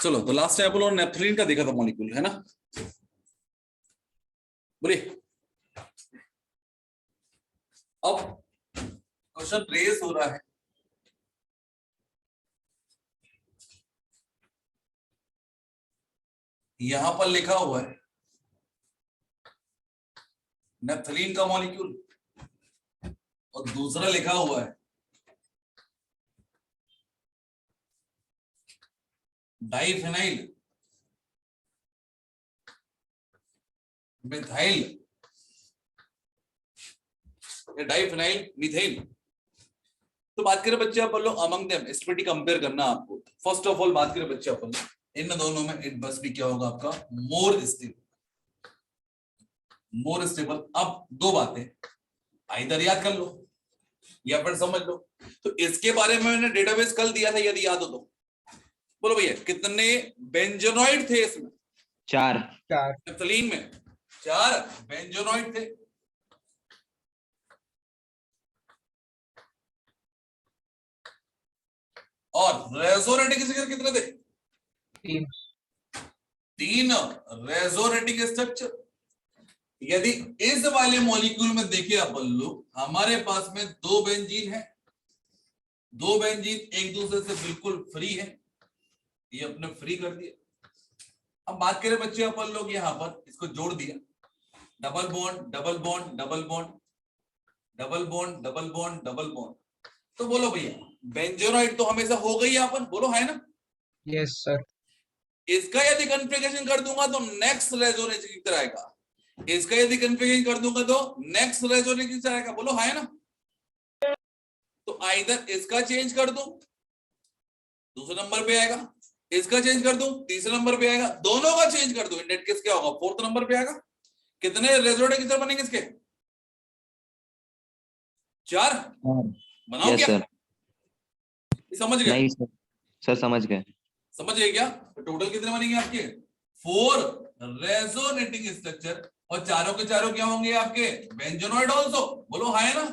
चलो तो last time अपन लोगों ने नेफ्थलीन का देखा था मॉलिक्यूल, है ना? बोलिए। अब क्वेश्चन रेज हो रहा है, यहां पर लिखा हुआ है नेफ्थलीन का मॉलिक्यूल और दूसरा लिखा हुआ है डाइफेनाइल मिथाइल या डाइफेनाइल मिथाइल। तो बात करें बच्चे अपन लोग अमंग देम स्टेबिलिटी कंपेयर करना आपको। फर्स्ट ऑफ ऑल बात करें बच्चे अपन लोग इन दोनों में इट बस भी क्या होगा आपका मोर स्टेबल, मोर स्टेबल। अब दो बातें इधर याद कर लो या फिर समझ लो। तो इसके बारे में मैंने डेटाबेस कल दिया था, यदि याद हो तो बोलो भैया कितने बेंजोनॉइड थे इसमें? 4 नेफ्थलीन में 4 बेंजोनॉइड थे। और रेजोनेटिंग स्ट्रक्चर कितने थे? 3 रेजोनेटिंग स्ट्रक्चर। यदि इस वाले मॉलिक्यूल में देखें अपन लोग, हमारे पास में 2 बेंजीन है, 2 बेंजीन एक दूसरे से बिल्कुल फ्री है, ये अपने फ्री कर दिया। अब बात करें बच्चे अपन लोग यहां पर इसको जोड़ दिया, double bond double bond double bond double bond double bond double bond. तो बोलो भैया बेंजोनॉइड तो हमेशा हो गई यहाँ पर, बोलो है ना? Yes sir. इसका यदि कॉन्फ़िगरेशन कर दूंगा तो नेक्स्ट रेजोनेंस की तरह आएगा, इसका यदि कॉन्फ़िगरेशन कर दूंगा तो नेक्स्ट रेजोनेंस की तरह आएगा, बोलो है ना? तो आइदर इसका चेंज कर दूं दूसरे नंबर पे आएगा, इसका चेंज कर दूं तीसरे नंबर पे आएगा, दोनों का चेंज कर दूं इन डेट केस क्या होगा फोर्थ नंबर पे आएगा। कितने रेजोनेंस की तरह बनेंगे इसके? 4 बनाओ। यस क्या सर। समझ गए? नहीं सर समझ गए। समझ गए क्या? तो टोटल कितने बनेंगे आपके? 4 रेजोनेटिंग स्ट्रक्चर और चारों के चारों क्या होंगे आपके? बेंजोनॉइड आल्सो, बोलो है ना?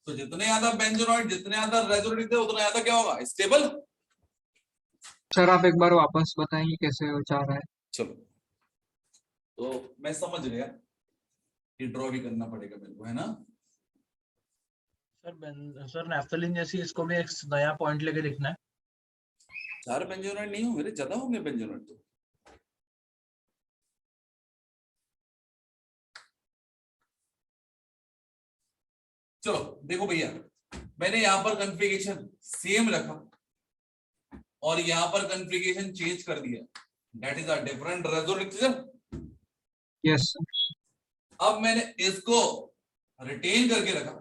तो जितने ज्यादा बेंजोनॉइड जितने ज्यादा रेजोनेटिंग थे उतना ज्यादा क्या होगा? स्टेबल। सर आप एक बार वापस बताएंगे कैसे हो जा रहा है? चलो तो मैं समझ गया, ये ड्रॉ भी करना पड़ेगा मेरे को, है ना? सर नेफ्थलीन जैसी इसको भी एक नया पॉइंट लेके लिखना है। 4 बेंजोनॉइड नहीं होंगे, ज्यादा होंगे बेंजोनॉइड तो। चलो देखो भैया, मैंने यहां पर कॉन्फ़िगरेशन सेम रखा और यहां पर कॉन्फ़िगरेशन चेंज कर दिया, that is a different resonance. Yes अब मैंने इसको रिटेन करके रखा,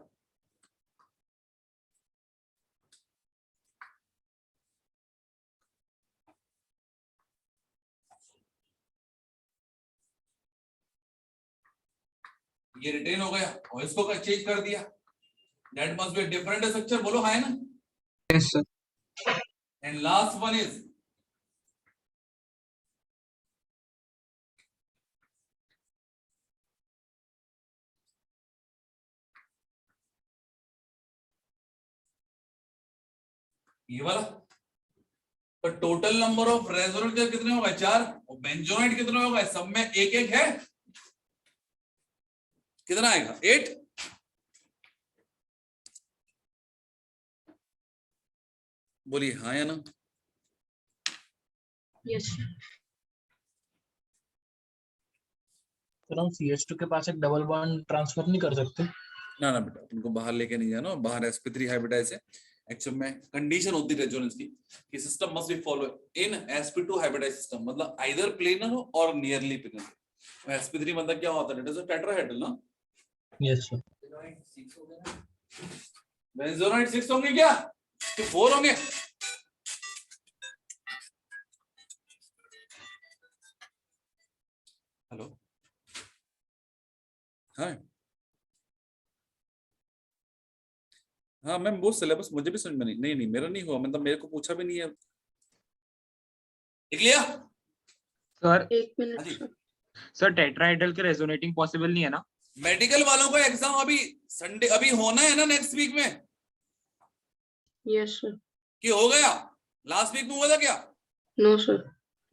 ये रिटेन हो गया और इसको चेंज कर दिया, that must be different structure, बोलो है ना? Yes sir. And last one is ये वाला। तो टोटल नंबर ऑफ रेजोनेंट कितने होगा? 4 और बेंजोनाइड कितने होगा? सब में एक एक है, कितना आएगा? 8। बोलिए हाँ या ना? यस तो हम CH2 के पास एक डबल बॉन्ड ट्रांसफर नहीं कर सकते? ना ना बेटा, उनको बाहर लेके नहीं जाना, बाहर sp3 हाइब्रिडाइज है। एक्चुअल में कंडीशन होती है रेजोनेंस की कि system must be follow in sp2 hybridize system, मतलब आइदर प्लेनर हो और नियरली प्लेनर। sp3 मतलब क्या होता है? इट इज अ टेट्राहेड्रल ना। Yes sir. बेंजोनाइड 6 होंगे क्या कि 4 होंगे? हेलो हाँ हाँ मैम, वो सिलेबस मुझे भी समझ में नहीं नहीं मेरा नहीं हुआ, मतलब मेरे को पूछा भी नहीं है। लिख लिया सर एक हाँ मिनट जी। सर टेट्राहेड्रल के रेजोनेटिंग पॉसिबल नहीं है ना? मेडिकल वालों का एग्जाम अभी संडे अभी होना है ना, नेक्स्ट वीक में। Yes sir. कि हो गया? लास्ट वीक में हुआ था क्या? No sir.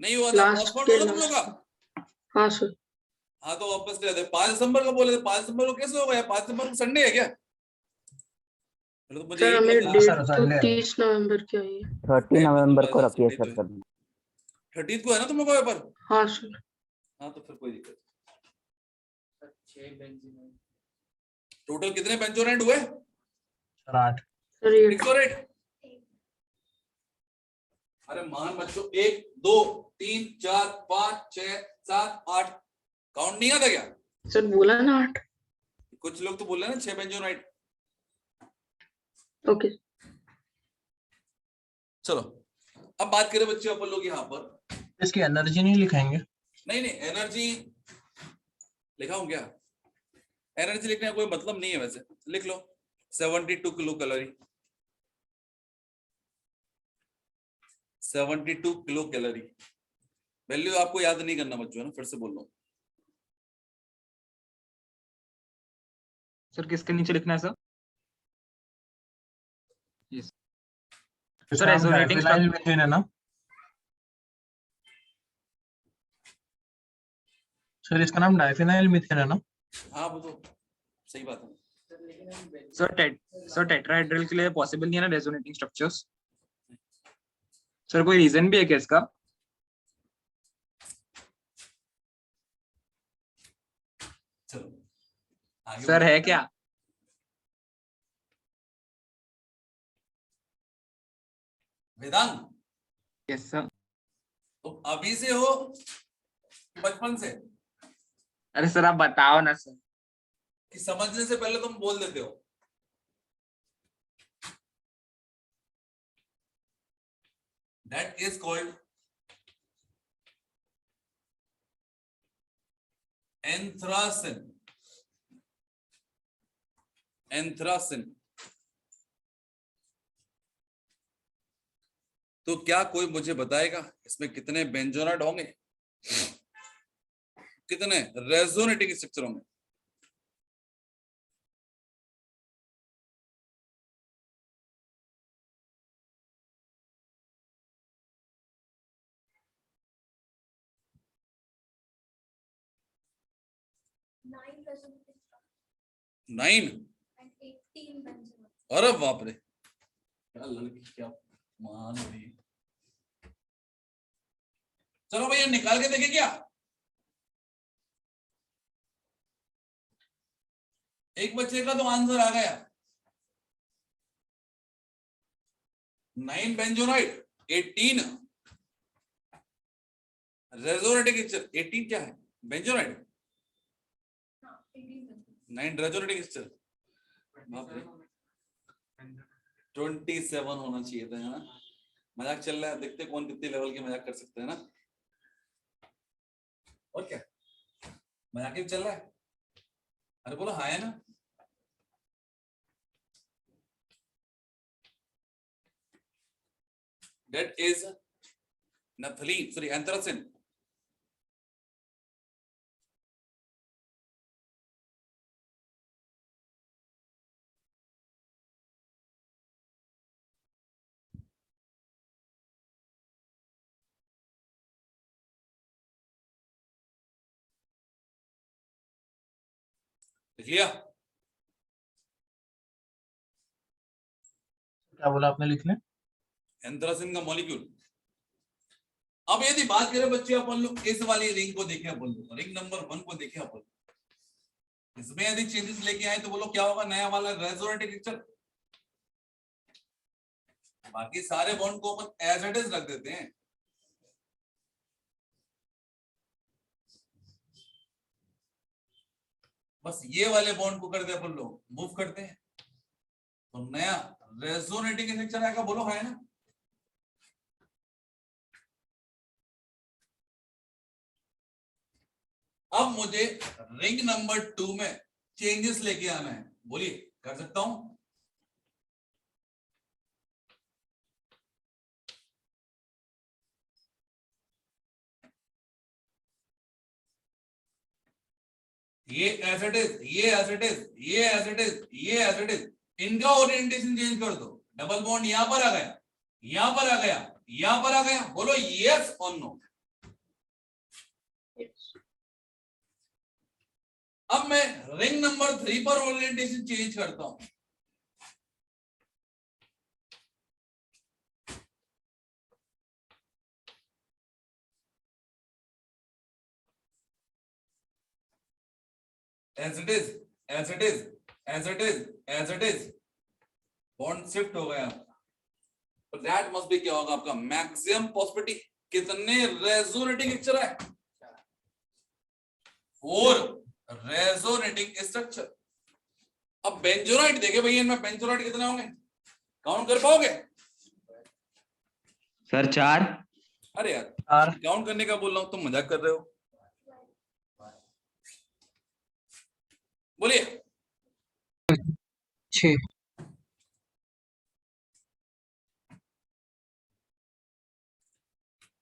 नहीं हुआ था? लास्ट पोस्टपोन के हो गया तुम लोग का? हाँ सर। हाँ तो वापस कर दे। 5 दिसंबर को बोले थे, 5 दिसंबर को कैसे हो गया? 5 दिसंबर को संडे है क्या? तो मुझे सर यही हमें बता। डेट सर, तो संडे है। 30 नवंबर की आई है। 30 नवंबर को रखिए सर है। सर। 30 को है ना तुम लोग का पेपर? हाँ सर। हाँ तो फिर कोई दिक्कत नहीं। टोटल कितने बेंचोरेंट हुए? सर 8। सर ये 108। अरे मान बच्चों, 1 2 3 4 5 6 7 8 काउंट नहीं आता क्या? सर बोला ना 8। कुछ लोग तो बोल रहे हैं ना 6 बेंचोराइट। ओके। चलो अब बात करें बच्चों अपन लोग यहाँ पर। इसकी एनर्जी नहीं लिखाएंगे? नहीं नहीं, एनर्जी लिखा हूं क्या? एनर्जी लिखने का कोई मतलब नहीं है वैसे, लिख लो 72 kilo calorie. 72 kilo calorie value आपको याद नहीं करना बच्चों, है ना? फिर से बोल रहा हूं। सर किसके नीचे लिखना है सर? यस सर, इसका नाम रेजोनेटिंग डाइफिनाइल मीथेन है ना सर? इसका नाम डाइफिनाइल मीथेन है ना? हाँ वो तो सही बात है। सर टेट्राहेड्रल के लिए पॉसिबल नहीं है ना रेजोनेटिंग स्ट्रक्चर्स? सर कोई रीजन भी है क्या इसका? चलो आगे सर बढ़ो। है क्या? वेदांत, यस सर। तो अभी से हो बचपन से अरे सर आप बताओ ना सर। कि समझने से पहले तुम बोल देते हो? That is called anthracene. Anthracene. तो क्या कोई मुझे बताएगा इसमें कितने बेंजोनाइट होंगे? कितने रेजोनेटिंग स्ट्रक्चर होंगे? नाइन। अरे बाप रे, क्या लड़की, क्या महान हो रही है। चलो भैया निकाल के देखे क्या? एक बच्चे का तो आंसर आ गया 9 बेंजोनाइट 18 रेजोनेटिंग स्ट्रक्चर। 18 क्या है? बेंजोनाइट। 9 रेजोनेटिंग स्ट्रक्चर। बाप रे, 27 होना चाहिए था, है ना? मजाक चल रहा है, देखते कौन कितने लेवल के मजाक कर सकते हैं ना। और क्या मजाक ही चल रहा है? अरे बोलो हाँ, है ना? That is naphthalene, sorry, anthracene. लिख लिया? क्या बोला आपने लिखने? एंथ्रासिन का मॉलिक्यूल। अब यदि बात करें बच्चे अपन लोग इस वाली रिंग को देखें, अपन लोग रिंग नंबर 1 को देखें अपन, इसमें यदि चेंजेस लेके आए तो बोलो क्या होगा? नया वाला रेजोनेटिंग स्ट्रक्चर। बाकी सारे बॉन्ड को अपन एज इट इज रख देते हैं। बस ये वाले बॉन्ड को करते अपन लोग मूव करते हैं तो नया रेजोनेटिंग स्ट्रक्चर आएगा। बोलो है ना? अब मुझे रिंग नंबर 2 में चेंजेस लेके आना है, बोलिए कर सकता हूं? ये एज इट इज, ये एज इट इज, ये एज इट इज, ये एज इट इज, इनका ओरिएंटेशन चेंज कर दो। डबल बॉन्ड यहां पर आ गया, यहां पर आ गया, यहां पर आ गया, बोलो यस और नो। Yes. अब मैं रिंग नंबर 3 पर ओरिएंटेशन चेंज करता हूं। As it is, as it is, as it is, as it is, bond shift हो गया। तो दैट मस्ट बी क्या होगा आपका मैक्सिमम पॉसिबिलिटी। कितने रेजोनेटिंग स्ट्रक्चर है? 4 रेजोनेटिंग स्ट्रक्चर। अब बेंजोनाइट देखे भैया, इनमें बेंजोनाइट कितने होंगे, काउंट कर पाओगे? सर 4। अरे यार चार। काउंट करने का बोल रहा हूं, तुम मजाक कर रहे हो। बोलिए। 6।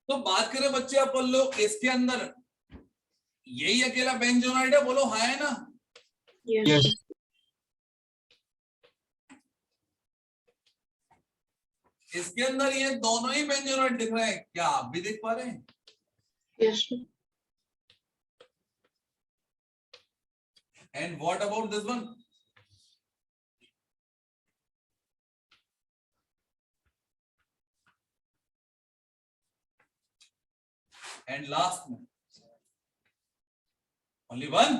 तो बात करें बच्चे अपन लोग इसके अंदर यही अकेला बेंजोनाइट है, बोलो हाँ है ना? Yes. Yes. इसके अंदर ये दोनों ही बेंजोनाइट दिख रहे हैं, क्या आप भी देख पा रहे हैं? Yes. And what about this one? And last में ओनली वन।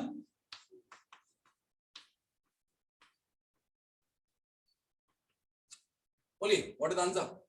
बोलिए व्हाट इज आंसर?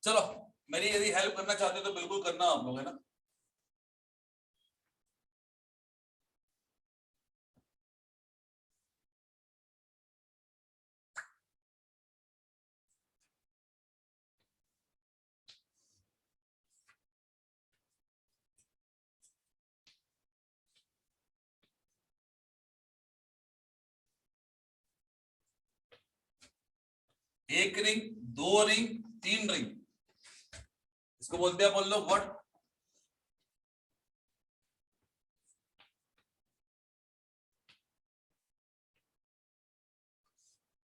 चलो मेरी यदि हेल्प करना चाहते हो तो बिल्कुल करना आप लोग, है ना? एक रिंग, 2 रिंग, 3 रिंग, इसको बोलते हैं बोल लो व्हाट?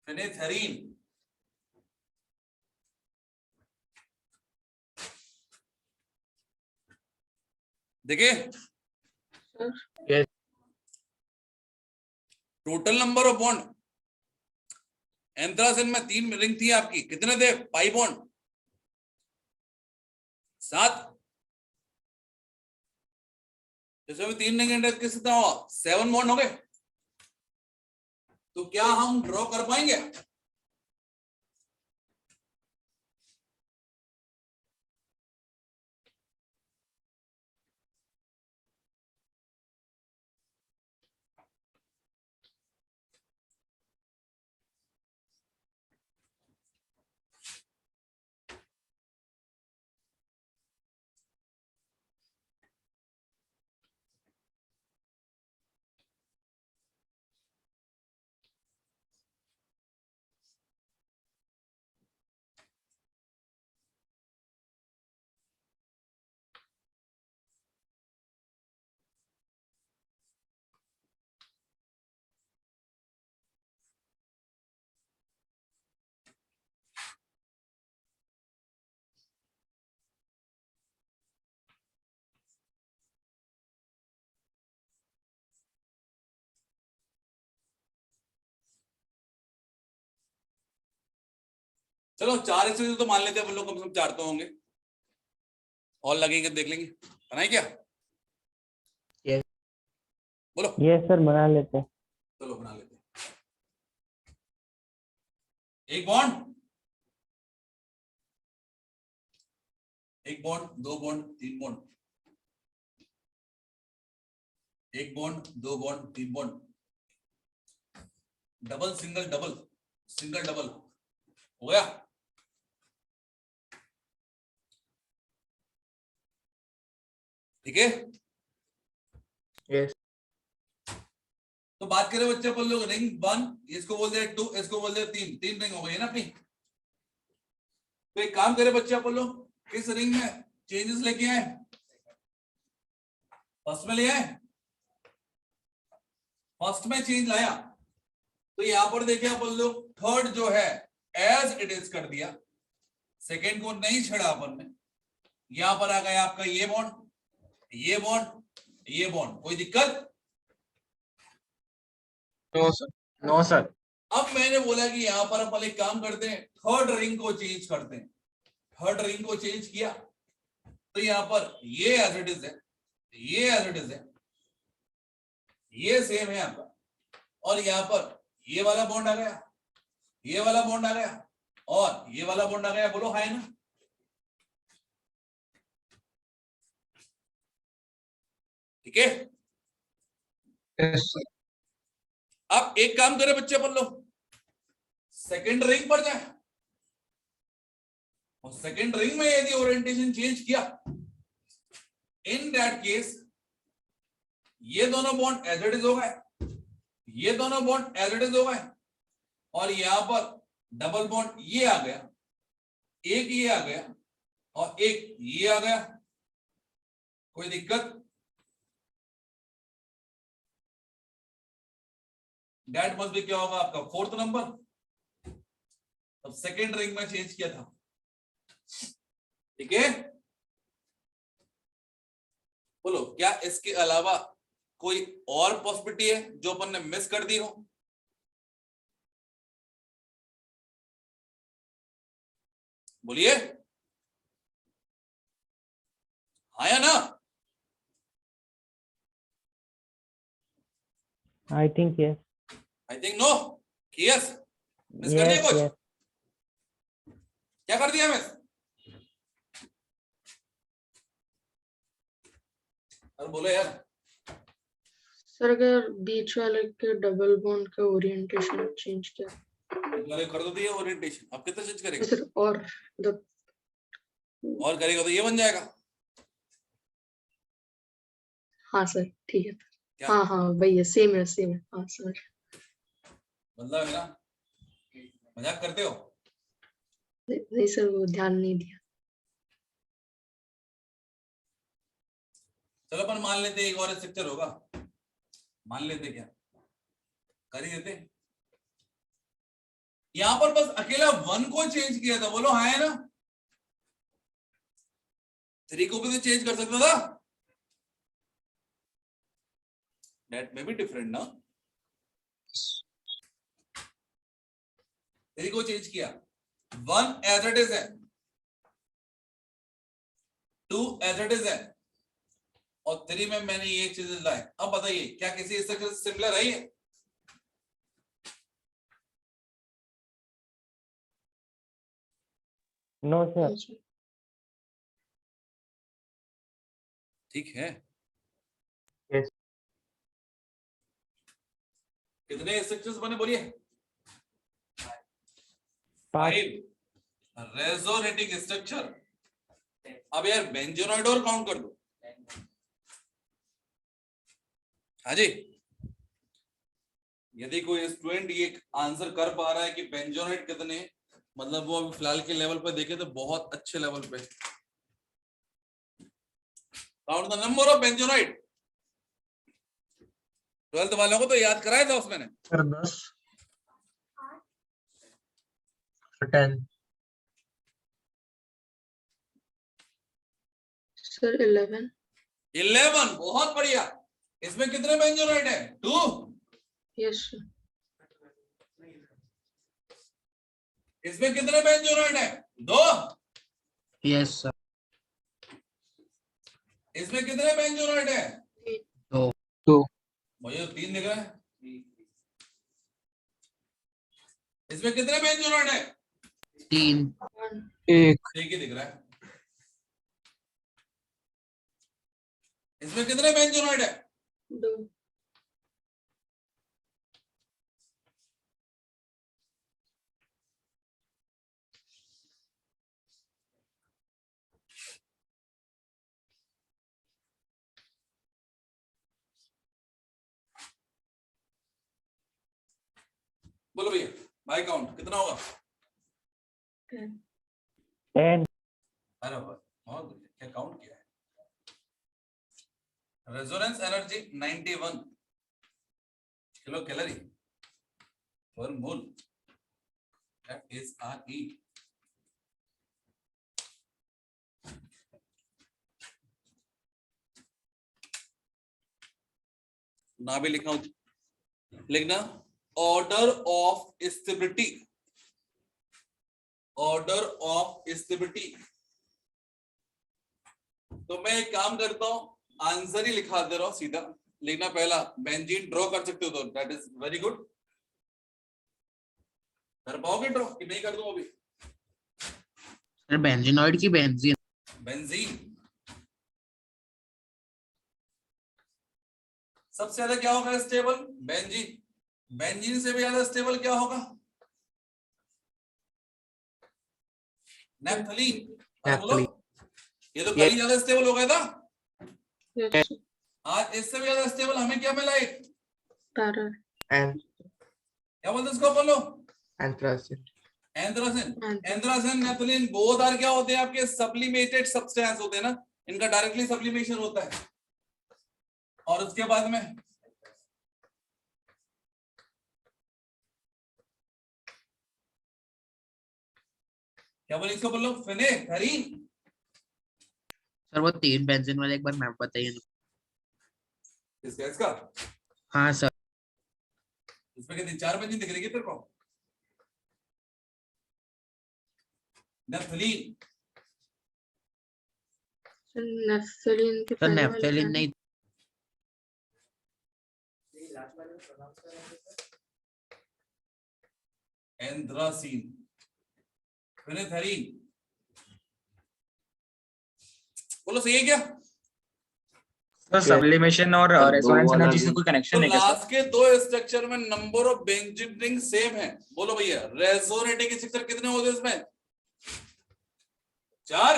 फिनेथेरीन। देखिए Sir. Total number of bond anthracene में 3 रिंग थी आपकी, कितने थे पाई बॉन्ड? 7। जैसे भी 3 रिंग एंड कितना हुआ? 7 बॉन्ड हो गए। तो क्या हम ड्रॉ कर पाएंगे? चलो 4 एक्सरसाइज तो मान लेते हैं अपन लोग, कम से कम 4 तो होंगे, और लगेंगे देख लेंगे। बनाए क्या? बोलो यस सर बना लेते हैं। चलो बना लेते हैं। एक बॉन्ड, एक बॉन्ड, दो बॉन्ड, तीन बॉन्ड, एक बॉन्ड, दो बॉन्ड, तीन bond, double single double, single double, हो गया। ठीक है, यस तो बात करें बच्चे अपन लोग रिंग 1, इसको बोल दे 2, इसको बोल दे 3, 3 रिंग हो गई है ना अपनी। तो एक काम करें बच्चे अपन लोग, किस रिंग में चेंजेस लेके आए, फर्स्ट में ले आए, फर्स्ट में चेंज लाया, तो यहां पर देखिए अपन लोग थर्ड जो है एज इट इज कर दिया, सेकेंड को नहीं छेड़ा अपन ने, यहां पर आ गया आपका ये बॉन्ड, ये बॉन्ड, ये बॉन्ड, कोई दिक्कत? No sir. नो सर अब मैंने बोला कि यहां पर अपन एक काम करते हैं, थर्ड रिंग को चेंज करते हैं, थर्ड रिंग को चेंज किया, तो यहां पर ये एज इट इज है, ये एज इट इज है, ये सेम है आपका, और यहां पर ये वाला बॉन्ड आ गया, ये वाला बॉन्ड आ गया, और ये वाला बॉन्ड आ गया, बोलो हाय ना। ठीक है, यस सर। अब एक काम करें बच्चे अपन लोग, सेकेंड रिंग पर जाए, और सेकेंड रिंग में यदि ओरिएंटेशन चेंज किया, इन दैट केस ये दोनों बॉन्ड एज इट इज हो गए, ये दोनों बॉन्ड एज इट इज हो गए, और यहां पर डबल बॉन्ड ये आ गया, एक ये आ गया, और एक ये आ गया, कोई दिक्कत? डेट मस्ट भी क्या होगा आपका फोर्थ नंबर। अब सेकेंड रिंग में चेंज किया था, ठीक है। बोलो क्या इसके अलावा कोई और पॉसिबिलिटी है जो अपन ने मिस कर दी हो? बोलिए हाँ या ना? I think yes. I think no, yes, miss कर दिया यस कुछ? यस। क्या कर दिया मिस? अरे बोलो यार। सर अगर बीच वाले के डबल बॉन्ड का ओरिएंटेशन चेंज किया वाले कर दो दिया ओरिएंटेशन, अब कितना चेंज करेगा? सर, और करेगा तो ये बन जाएगा। हाँ सर ठीक है। क्या? हाँ हाँ भैया सेम है, सेम है, हाँ सर। मतलब है ना, मजाक करते हो? नहीं सर, वो ध्यान नहीं दिया। चलो अपन मान लेते एक और स्ट्रक्चर होगा, मान लेते, क्या कर ही देते। यहां पर बस अकेला 1 को चेंज किया था, बोलो हाँ है ना? 3 को भी तो चेंज कर सकता था, डेट में भी डिफरेंट ना। 3 को चेंज किया, 1 एज इट इज है, 2 एज इट इज है, और 3 में मैंने ये चीजें लाए। अब बताइए क्या किसी स्ट्रक्चर से सिमिलर है ये? No sir. ठीक है, यस कितने स्ट्रक्चर्स बने बोलिए? 5। 5 रेजोनेटिंग स्ट्रक्चर। अब यार बेंजोनॉइड और काउंट कर दो। हाँ जी, यदि कोई स्टूडेंट ये आंसर कर पा रहा है कि बेंजोनाइड कितने, मतलब वो अभी फिलहाल के लेवल पे देखे तो बहुत अच्छे लेवल पे। Count the number of benzenoid. 12th वालों को तो याद कराया था उसमें। Sir 10 10 sir 11। 11, बहुत बढ़िया। इसमें कितने बेंजोनाइड है? 2। Yes sir. इसमें कितने बेंजोनाइड है? 2। यस सर इसमें कितने बेंजोनाइड है? 2 2। 3 दिख रहा है। इसमें कितने बेंजोनाइड है? 3 एक। एक ही दिख रहा है। इसमें कितने बेंजोनाइड है? 2 बोलो भैया, बाय काउंट कितना होगा? 10 10. अरे वाह, बहुत बढ़िया, क्या काउंट किया है? रेजोनेंस एनर्जी 91 किलो कैलोरी पर मोल, दैट इज RE। ना भी लिखा हूं, लिखना order of stability, order of stability. तो मैं एक काम करता हूं, आंसर ही लिखा दे रहा हूं सीधा। लिखना पहला बेंजीन ड्रॉ कर सकते हो तो दैट इज वेरी गुड। कर पाओगे ड्रॉ कि नहीं कर दूं अभी? सर बेंजीनॉइड की बेंजीन बेंजीन सबसे ज्यादा क्या होगा स्टेबल? बेंजीन। बेंजीन से भी ज्यादा स्टेबल क्या होगा? नैप्थलीन। अरे बोलो, ये तो कल ही ज्यादा स्टेबल हो गया था। yes आज इससे भी ज्यादा स्टेबल हमें क्या मिला? एक para क्या बोलते हैं इसको? बोलो anthracene. Anthracene. and anthracene naphthalene both are क्या होते हैं? आपके सब्लिमेटेड सब्सटेंस होते हैं ना, इनका डायरेक्टली सब्लिमेशन होता है। और उसके बाद में क्या बोले इसको? बोलो फिनेथरीन। सर वो 3 बेंजीन वाले एक बार मैप बताइए। इस गैस का हाँ सर। इसमें कितनी 4 बेंजीन दिख रही है तेरे को? नैप्थलीन। नेफ्थलीन के सर पहले वाले नेफ्थलीन क्या है? नहीं एंथ्रासीन, फिनेथरीन। बोलो सही है क्या? सर सब्लिमेशन और सर, दो रेजोनेंस वाला एनर्जी से भी- कोई तो कनेक्शन है क्या सर? लास्ट के दो स्ट्रक्चर में number of benzene ring same है। बोलो भैया, रेजोनेटिंग स्ट्रक्चर कितने होते हैं इसमें? 4।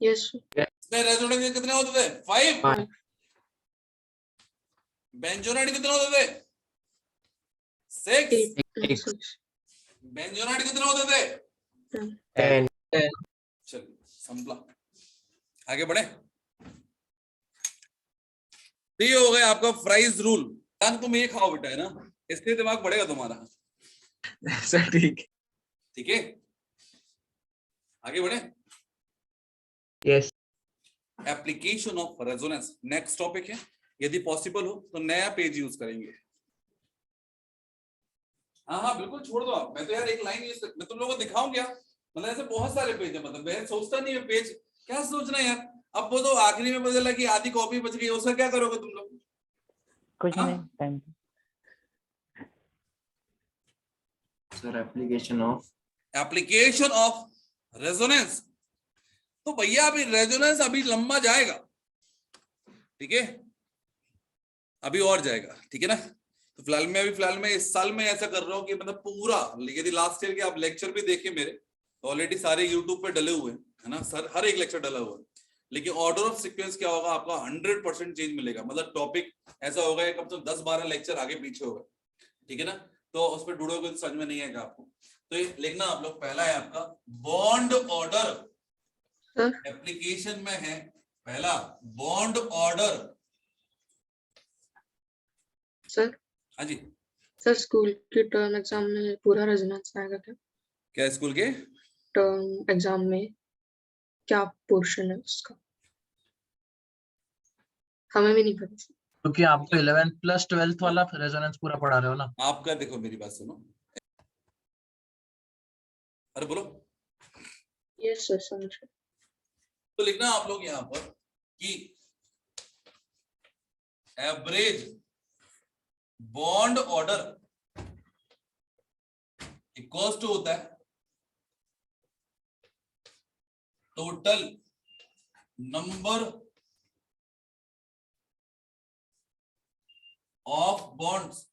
yes इसमें रेजोनेटिंग कितने होते थे? 5। 5 बेंजोनाइड कितने होते थे? 6। 8 6 बेंजोनाइड कितने होते थे? 10 चलिए संपला, आगे बढ़े। तो ये हो गया आपका फ्राइज रूल। तुम ये खाओ बेटा, है ना, इसलिए दिमाग बढ़ेगा तुम्हारा। सर ठीक है। ठीक है, आगे बढ़े। Yes application of resonance next topic है। यदि पॉसिबल हो तो नया पेज यूज करेंगे। हाँ हाँ बिल्कुल छोड़ दो आप। मैं तो यार एक लाइन यूज मैं तुम लोगों को दिखाऊं क्या? मतलब ऐसे बहुत सारे पेज है, मतलब मैं सोचता नहीं है पेज क्या सोचना है यार। अब वो तो आखिरी में पता लगा कि आधी कॉपी बच गई, उसका क्या करोगे तुम लोग? कुछ हाँ? नहीं time. Sir application of application of resonance. तो भैया अभी रेजोनेंस अभी लंबा जाएगा, ठीक है, अभी और जाएगा, ठीक है ना। तो फिलहाल में इस साल में ऐसा कर रहा हूँ कि मतलब पूरा, यदि लास्ट ईयर के आप लेक्चर भी देखे मेरे, तो ऑलरेडी सारे यूट्यूब पे डले हुए हैं, है ना सर, हर एक लेक्चर डला हुआ है। लेकिन ऑर्डर ऑफ सीक्वेंस क्या होगा आपका 100% चेंज मिलेगा। मतलब टॉपिक ऐसा होगा कम से कम 10-12 लेक्चर आगे पीछे होगा, ठीक है ना। तो उस पर ढूंढोगे तो समझ में नहीं आएगा आपको। तो ये लिखना आप लोग, पहला है आपका बॉन्ड ऑर्डर। सर एप्लीकेशन में है पहला बॉन्ड ऑर्डर। सर हाँ जी, सर स्कूल के टर्म एग्जाम में पूरा रेजोनेंस आएगा क्या? क्या स्कूल के टर्म एग्जाम में क्या पोर्शन है उसका? हमें भी नहीं पता। क्योंकि आप तो 11th प्लस 12th वाला रेजोनेंस पूरा पढ़ा रहे हो ना। आपका देखो, मेरी बात सुनो, अरे बोलो। यस सर समझ गए। तो लिखना आप लोग यहाँ पर कि average bond order equals to होता है total number of bonds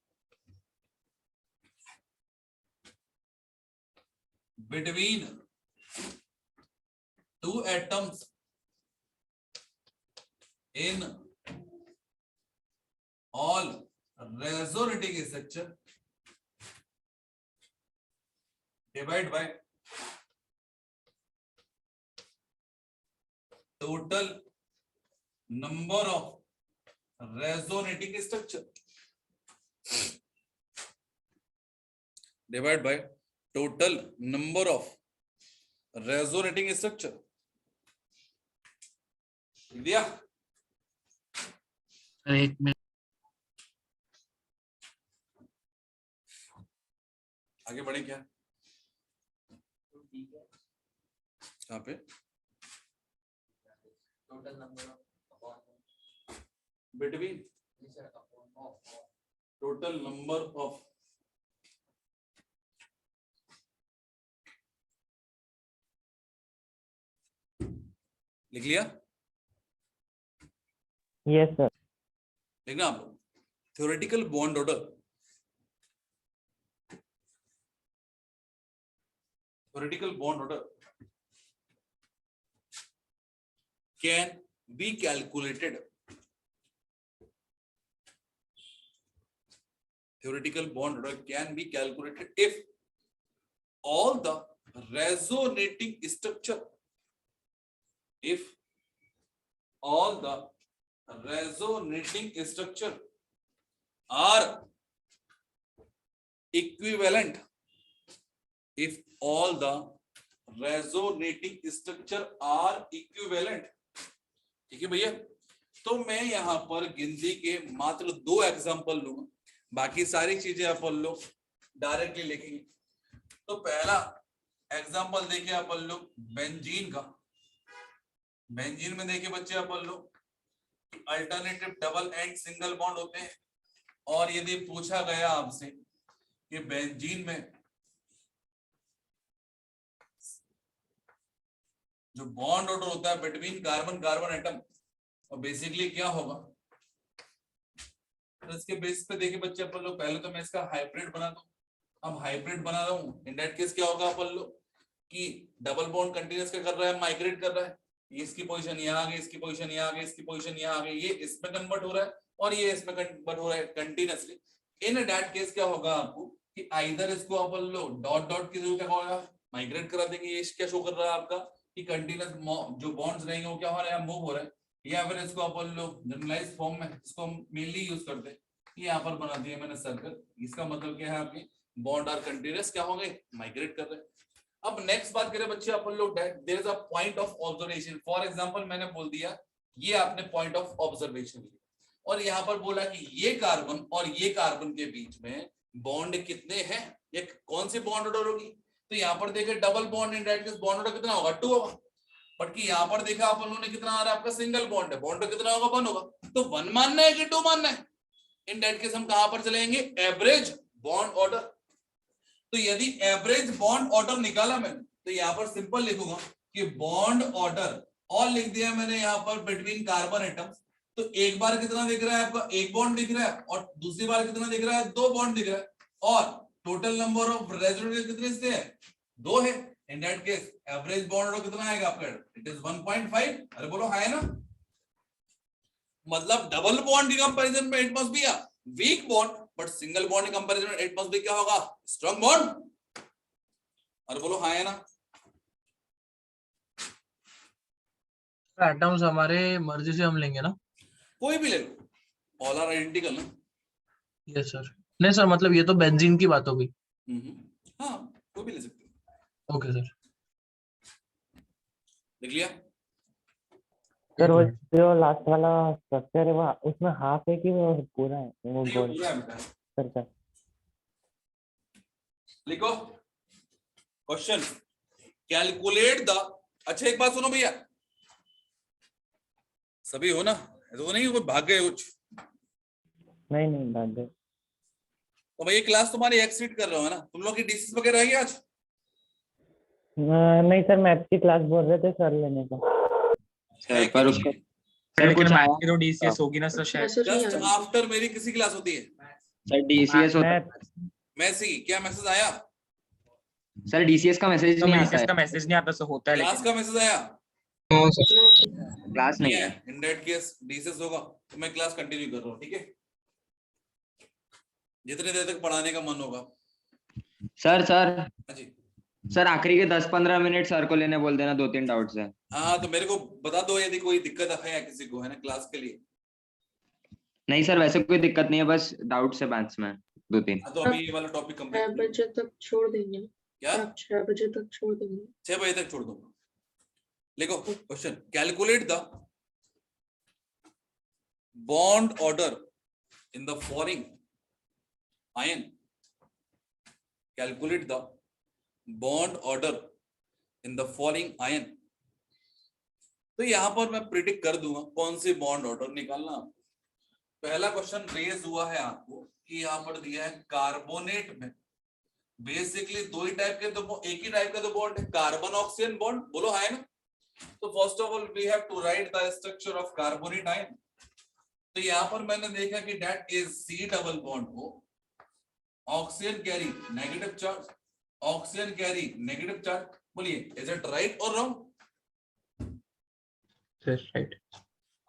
between two atoms in all resonating structure divide by total number of resonating structure divide by total number of resonating structure दिया एक मिनट आगे बढ़े क्या कहाँ पे total number between total number of लिख लिया Yes, sir. लिखना आप लोग theoretical bond order can be calculated. Theoretical bond order can be calculated if all the resonating structure, are equivalent. If all the resonating structure are equivalent. ठीक है भैया, तो मैं यहाँ पर गिनती के मात्र 2 एग्जांपल लूंगा, बाकी सारी चीजें अपन लोग डायरेक्टली लिखेंगे। तो पहला एग्जांपल देखिए अपन लोग बेंजीन का। बेंजीन में देखिए बच्चे अपन लोग alternative double and single bond होते हैं, और यदि पूछा गया आपसे कि बेंजीन में जो बॉन्ड ऑर्डर होता है बिटवीन कार्बन कार्बन एटम, और बेसिकली क्या होगा, तो इसके बेस पे देखिए बच्चे अपन लोग, पहले तो मैं इसका हाइब्रिड बना दूं। अब हाइब्रिड बना रहा हूं, इन दैट केस क्या होगा अपन लोग कि डबल बॉन्ड कंटिन्यूअस क्या कर रहा है, माइग्रेट कर रहा है। ये इसकी पोजीशन यहाँ आ गई, इसकी पोजीशन यहाँ आ गई, इसकी पोजीशन यहाँ आ गई, ये इसमें कन्वर्ट हो रहा है और ये इसमें कन्वर्ट हो रहा है कंटिन्यूअसली। इन दैट केस क्या होगा आपको कि आइदर इसको अपन लोग डॉट डॉट के थ्रू क्या होगा, माइग्रेट करा देंगे। ये क्या शो कर रहा है आपका कि कंटिन्यूअस जो बॉन्ड्स रहेंगे वो क्या हो रहा है, मूव हो रहा है। या फिर इसको अपन लोग जनरलाइज फॉर्म में इसको मेनली यूज करते हैं, यहाँ पर बना दिया मैंने सर्कल। इसका मतलब क्या है, आपके बॉन्ड आर कंटिन्यूअस क्या हो गए, माइग्रेट कर रहे हैं। अब नेक्स्ट बात करें बच्चे अपन लोग, there is a point of observation. For example मैंने बोल दिया ये आपने पॉइंट ऑफ ऑब्जर्वेशन लिया, और यहाँ पर बोला कि ये कार्बन और ये कार्बन के बीच में बॉन्ड कितने हैं, ये कौन सी बॉन्ड ऑर्डर होगी। तो यहाँ पर देखे double bond, in that case bond order कितना होगा, 2 होगा। बट कि यहाँ पर देखा अपन लोगों ने कितना आ रहा है, आपका सिंगल बॉन्ड है, बॉन्ड कितना होगा, 1 होगा। तो 1 मानना है कि 2 मानना है, इन दैट केस हम कहां पर चलेंगे, एवरेज बॉन्ड ऑर्डर। तो यदि एवरेज बॉन्ड ऑर्डर निकाला मैंने, तो यहाँ पर सिंपल लिखूंगा कि बॉन्ड ऑर्डर, और लिख दिया मैंने यहाँ पर बिटवीन कार्बन एटम्स। तो एक बार कितना दिख रहा है आपका, 1 बॉन्ड दिख रहा है, और दूसरी बार कितना दिख रहा है, 2 बॉन्ड दिख रहा है, और टोटल नंबर ऑफ रेजोनेंस कितने से है, 2 है। In that case average bond order कितना आएगा आपका, इट इज 1.5। अरे बोलो हां है ना, मतलब डबल बॉन्ड के कंपैरिजन में it must be a weak bond, but single bond के कंपैरिजन में इट मस्ट बी क्या होगा, स्ट्रांग बॉन्ड। अरे बोलो हां है ना। एटम्स हमारे मर्जी से हम लेंगे ना, कोई भी ले लो, ऑल आर आइडेंटिकल ना। Yes sir. नहीं सर, मतलब ये तो बेंजीन की बात हो गई। हाँ कोई भी ले सकते हो। Okay sir. देख लिया, सर वो जो लास्ट वाला स्ट्रक्चर है वो उसमें हाफ है कि वो पूरा है, वो नहीं, वो गोल पूरा है बेटा। सर सर लिखो क्वेश्चन, कैलकुलेट द। अच्छा एक बात सुनो भैया, सभी हो ना, ऐसा तो नहीं कोई भाग गए कुछ, नहीं डाल दे। तो भाई ये क्लास तुम्हारी एक्सीड कर रहे हो है ना, तुम लोग की डीसीस वगैरह है क्या आज? नहीं सर, मैथ की क्लास बोल रहे थे सर लेने का। सर पर उसका सर सर कुछ कुछ मैथ आया की तो डीसीएस होगी ना सर शायद। मैसेज नहीं जस्ट आया। आफ्टर मेरी किसी क्लास होती है सर डीसीएस होता मैथ मैसी, क्या मैसेज आया? सर डीसीएस का मैसेज तो नहीं आता डीसीएस है, का मैसेज नहीं आता, सर होता है क्लास लेकिन। का मैसेज आया? No sir. No sir. Class नहीं है। इन दैट केस डीसीएस होगा तो मैं क्लास कंटिन्यू कर रहा हूँ, ठीक है, जितने देर तक पढ़ाने का मन होगा। सर हाँ जी, सर आखिरी के 10-15 मिनट सर को लेने बोल देना, 2-3 डाउट्स है। हाँ तो मेरे को बता दो यदि कोई दिक्कत है या किसी को, है ना, क्लास के लिए। नहीं सर वैसे कोई दिक्कत नहीं है, बस डाउट्स है मैथ्स में 2-3। हाँ, तो अभी ये वाला टॉपिक 6 कंप्लीट बजे तक छोड़ देंगे। क्या? आप 6 बजे तक छोड़ देंगे। 6 बजे तक छोड़ दूंगा। लिखो question, calculate the bond order in the following ion. Calculate the bond order in the following ion. तो यहां पर मैं प्रिडिक्ट कर दूंगा कौन सी बॉन्ड ऑर्डर निकालना। पहला क्वेश्चन रेज हुआ है आपको कि यहां पर दिया है कार्बोनेट में बेसिकली दो ही टाइप के, तो एक ही टाइप का तो बॉन्ड है, कार्बन ऑक्सीजन बॉन्ड, बोलो है ना। तो first of all we have to write the structure of carbonate ion. तो यहां पर मैंने देखा कि that is C double bond O, oxygen carry negative charge, oxygen carry negative charge. बोलिए इज इट राइट और रॉन्ग? Yes, right.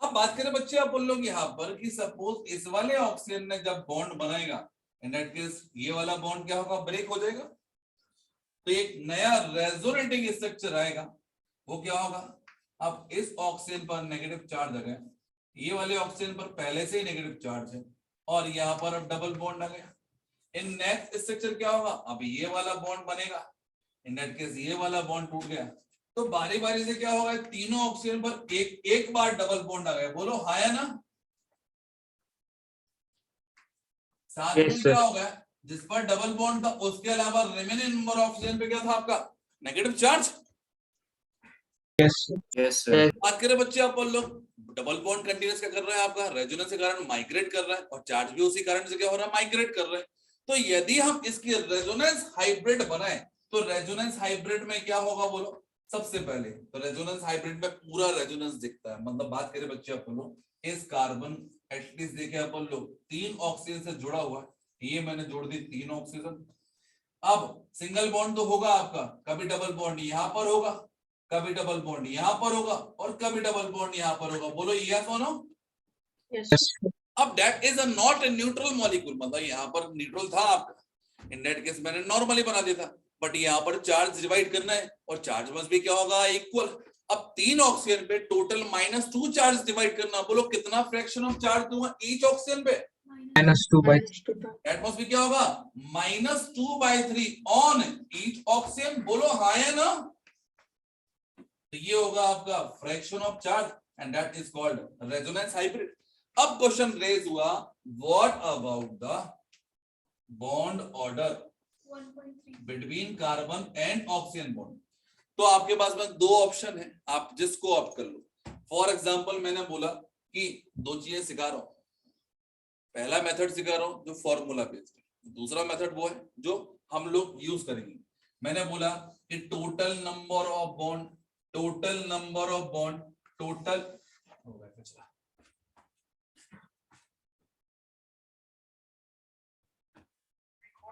अब बात करें बच्चे, आप बोल लोगे यहाँ पर कि सपोज इस वाले ऑक्सीजन ने जब बॉन्ड बनाएगा, इन दैट केस ये वाला बॉन्ड क्या होगा, ब्रेक हो जाएगा। तो एक नया रेजोनेटिंग स्ट्रक्चर आएगा, वो क्या होगा, अब इस ऑक्सीजन पर नेगेटिव चार्ज आ गया, ये वाले ऑक्सीजन पर पहले से ही नेगेटिव चार्ज है, और यहाँ पर अब डबल बॉन्ड आ गया। इन नेक्स्ट स्ट्रक्चर क्या होगा, अब ये वाला बॉन्ड बनेगा, इन दैट केस ये वाला बॉन्ड टूट गया। तो बारी बारी से क्या होगा, तीनों ऑक्सीजन पर एक बार डबल बॉन्ड आ गया, बोलो हाँ या ना। साथ में Yes, क्या sir. होगा, जिस पर डबल बॉन्ड था उसके अलावा रिमेनिंग नंबर ऑक्सीजन पे क्या था आपका, negative charge. Yes yes sir. बात करें बच्चे, आप बोल लो डबल बॉन्ड कंटिन्यूस क्या कर रहा है आपका, रेजोनेंस के कारण माइग्रेट कर रहा है, और चार्ज भी उसी कारण से क्या हो रहा है, माइग्रेट कर रहे हैं। तो यदि हम इसकी रेजोनेंस हाइब्रिड बनाए तो रेजोनेंस हाइब्रिड में क्या होगा बोलो। सबसे पहले तो रेजोनेंस हाइब्रिड में पूरा रेजोनेंस दिखता है, मतलब बात करें बच्चे आप बोलो, इस कार्बन एटलीस्ट देखे अपन लोग 3 ऑक्सीजन से जुड़ा हुआ है, ये मैंने जोड़ दी 3 ऑक्सीजन। अब सिंगल बॉन्ड तो होगा आपका, कभी डबल बॉन्ड यहां पर होगा, कभी डबल बॉन्ड यहां पर होगा, और कभी डबल बॉन्ड यहां पर होगा, बोलो यस और नो। यस। अब that is a not a neutral molecule, मतलब यहां पर न्यूट्रल था आपका, इन दैट केस मैंने नॉर्मली बना दिया था, बट यहाँ पर चार्ज डिवाइड करना है, और चार्ज मस्ट भी क्या होगा, इक्वल। अब 3 ऑक्सीजन पे टोटल -2 चार्ज डिवाइड करना, बोलो कितना फ्रैक्शन ऑफ चार्ज दूंगा ईच ऑक्सीजन पे, -2/3। दैट मस्ट भी क्या होगा, -2/3 ऑन ईच ऑक्सीजन, बोलो हाँ या ना। तो ये होगा आपका fraction of charge, and that is called resonance hybrid. अब क्वेश्चन रेज हुआ, what about the bond order between carbon and oxygen bond. तो आपके पास में 2 ऑप्शन है, आप जिसको ऑप्ट कर लो। फॉर एग्जांपल मैंने बोला कि 2 चीजें सिखा रहा हूं, पहला मेथड सिखा रहा हूं जो फॉर्मूला बेस्ड है, दूसरा मेथड वो है जो हम लोग यूज करेंगे। मैंने बोला कि total number of bond, total number of bond, total